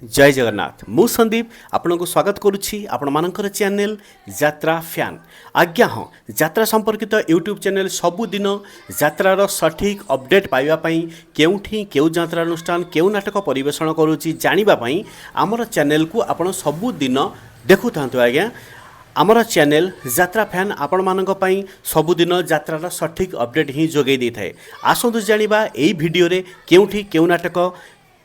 जय जगन्नाथ मु संदीप आपण को स्वागत करुच्ची आपण मानकर चैनल यात्रा फैन आज्ञा हाँ यात्रा संपर्कित यूट्यूब चैनल सबुदिन यात्रार सठिक अपडेट पाइबापी केउठी केउ यात्रानुष्ठान केउ नाटक परिवेषण करुच्ची जानिबापी आमर चैनल को आपण सबुदिन देखु था आज्ञा आमर चैनल यात्रा फैन आपण मानक पई सबुदिन यात्रार सठिक अपडेट ही जोगै दी थाए। आसतु जानिबा एई भिडियो रे केउठी केउ नाटक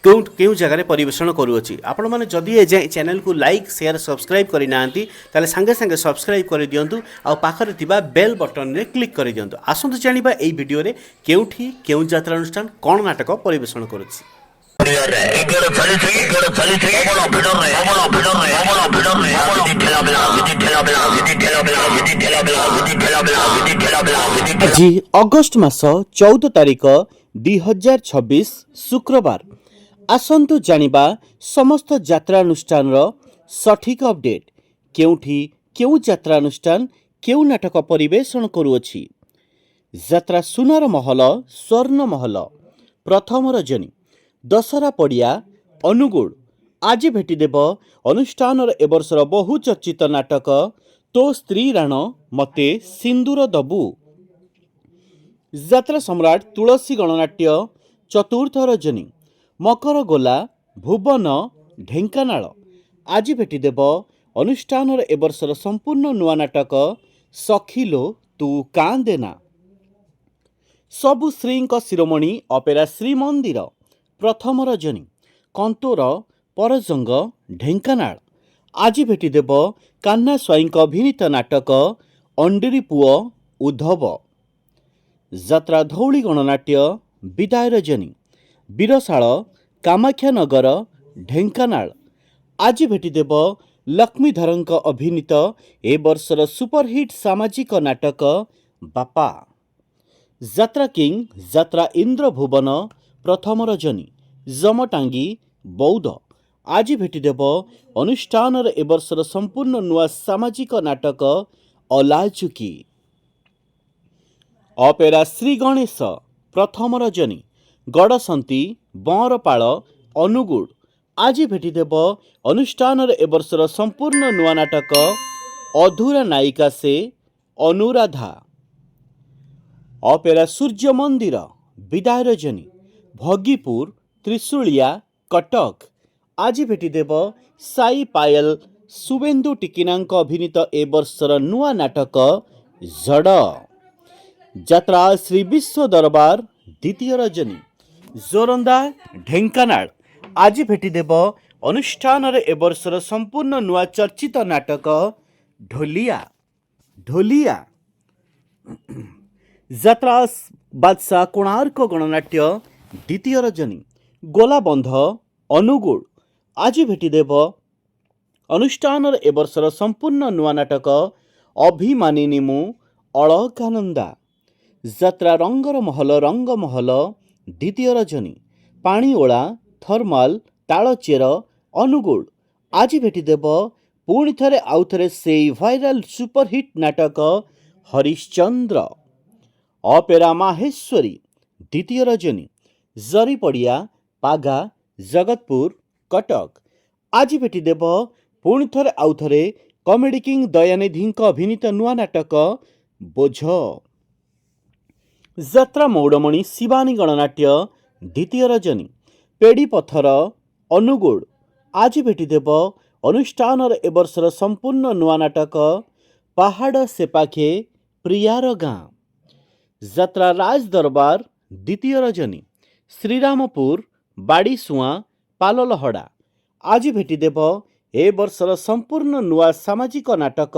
क्यों जगह परिवेषण करुच्ची आपण मैंने जदि ए चैनल को लाइक शेयर सब्सक्राइब करना ताले संगे संगे सब्सक्राइब कर दिंतु आउ पाखरे थिबा बेल बटन रे क्लिक कर दिंतु। आसतु जानिबा एई भिडियो रे केउठी केउ यात्रानुष्ठान कोन नाटक परिवेषण करुच्ची। आज अगस्ट मास 14 तारिख 2026 शुक्रवार। आसंतु जानिबा समस्त यात्रानुष्ठान सठिक अपडेट केउठी केउ यात्रानुष्ठान केउ नाटक परिवेषण करुअछि। यात्रा सुनार महल स्वर्ण महल प्रथम रजनी दशहरा पड़िया अनुगुड़ आज भेटिदेव अनुष्ठान एवर्षर बहु चर्चित नाटक तो स्त्री राण मते सिंदूर दबु। यात्रा सम्राट तुलसी गणनाट्य चतुर्थ रजनी मकर गोला भुवन ढेंकानाल आज भेटिदेव अनुष्ठान एवर्षर संपूर्ण नुआ नाटक सखिलो तू कां देना। सबु श्री शिरोमणि अपेरा श्रीमंदिर प्रथम रजनी कंतोर परजंग ढेंकानाल आज भेटिदेव कान्हा स्वाई अभिनीत नाटक अंडरी पुओ उद्धव। यात्रा धौली गणनाट्य विदाय रजनी बीरशाल कामाख्यानगर ढेंकानाल आज भेटिदेव लक्ष्मीधर अभिनीत ए वर्षर सुपरहिट सामाजिक नाटक बापा। यात्रा किंग यात्रा इंद्रभुवन प्रथम रजनी जमटांगी बौद्ध आज भेटिदेव अनुष्ठान ए वर्षर संपूर्ण नुआ सामाजिक नाटक अलाजुकी। अपेरा श्री गणेश प्रथम रजनी गड़संती बंरपाल अनुगुड़ आज भेटिदेव अनुष्ठान ए वर्षर संपूर्ण नुआ नाटक अधूरा नायिका से अनुराधा। अपेरा सूर्य मंदिर विदाय रजनी भगीपुर त्रिशूलिया कटक आज भेटिदेव साई पायल शुभेन्दु टिकिना अभिनीत ए वर्षर नुआ नाटक जड़। यात्रा श्री विश्व दरबार द्वितीय रजनी जोरंदा ढेंकानाल आज भेटिदेव अनुष्ठान ए वर्षर संपूर्ण नुआ चर्चित नाटक ढोलिया ढोलिया। यात्रा बादशाह कोणार्क गणनाट्य द्वितीय रजनी गोलाबंध अनुगुड़ आज भेटिदेव अनुष्ठान ए वर्षर संपूर्ण नुआ नाटक अभिमानिनी मु अलकानंदा। यात्रा रंगर महल द्वितीय रजनी पाणीओला थर्माल तालचेर अनुगुड़ आज भेटिदेव पुणी थरे आउ थरे से भाइराल सुपरहिट नाटक हरिश्चंद्र। अपेरा माहेश्वरी द्वितीय रजनी जरीपड़िया पागा जगतपुर कटक आज भेटिदेव पुणी थरे आउ थरे कॉमेडी किंग दयानिधि अभिनीत नुआ नाटक बोझ। यात्रा मौड़मणि शिवानी गणनाट्य द्वितीय रजनी पेड़ी पथर अनुगुड़ आज भेटिदेव अनुष्ठान ए वर्षर संपूर्ण नुआ नाटक पहाड़ सेपाखे प्रियार गाँ। यात्रा राज दरबार द्वितीय रजनी श्रीरामपुर बाड़ीसुआ पाललहड़ा आज भेटिदेव ए वर्षर संपूर्ण नुआ सामाजिक नाटक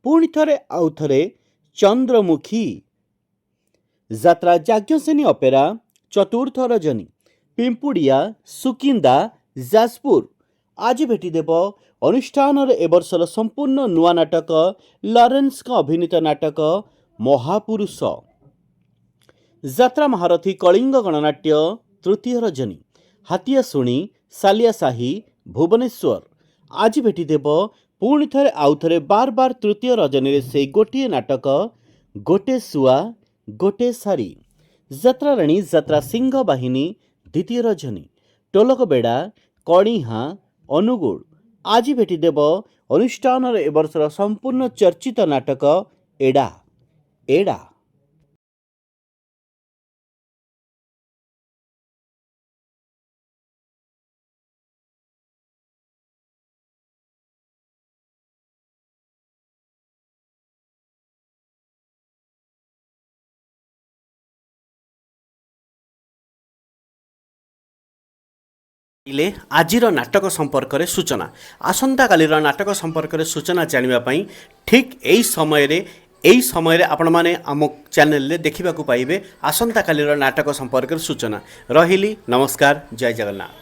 पुणी थरे आउ थरे चंद्रमुखी। यात्रा जाज्ञसेनी अपेरा चतुर्थ रजनी पिंपुड़िया सुकिंदा जाजपुर आज भेटिदेव अनुष्ठान ए वर्षर संपूर्ण नुआ नाटक लॉरेंस अभिनीत नाटक महापुरुष। यात्रा महारथी कलिंग गणनाट्य तृतीय रजनी हाथियाशुणी सालियासाही भुवनेश्वर आज भेटिदेव पुणी थरे आउ थरे बार बार तृतीय रजनी से गोटे नाटक गोटे सुआ गोटे सारी। यात्रा राणी यात्रा सिंह बाहिनी द्वितीय रजनी टोलकबेड़ा कणिहा ଅନୁଗୁଳ ଆଜି ଭେଟିଦେବ ଅନୁଷ୍ଠାନର ଏ ବର୍ଷର ସମ୍ପୂର୍ଣ୍ଣ ଚର୍ଚ୍ଚିତ ନାଟକ ଏଡ଼ା ଏଡ଼ା। ଇଲେ ଆଜିର ନାଟକ ସମ୍ପର୍କରେ ସୂଚନା ଆସନ୍ତାକାଲିର ନାଟକ ସମ୍ପର୍କରେ ସୂଚନା ଜାଣିବା ପାଇଁ ଠିକ୍ ଏହି ସମୟରେ ଆପଣମାନେ ଆମ ଚ୍ୟାନେଲରେ ଦେଖିବାକୁ ପାଇବେ ଆସନ୍ତାକାଲିର ନାଟକ ସମ୍ପର୍କରେ ସୂଚନା। ରହିଲି, ନମସ୍କାର, ଜୟ ଜଗନ୍ନାଥ।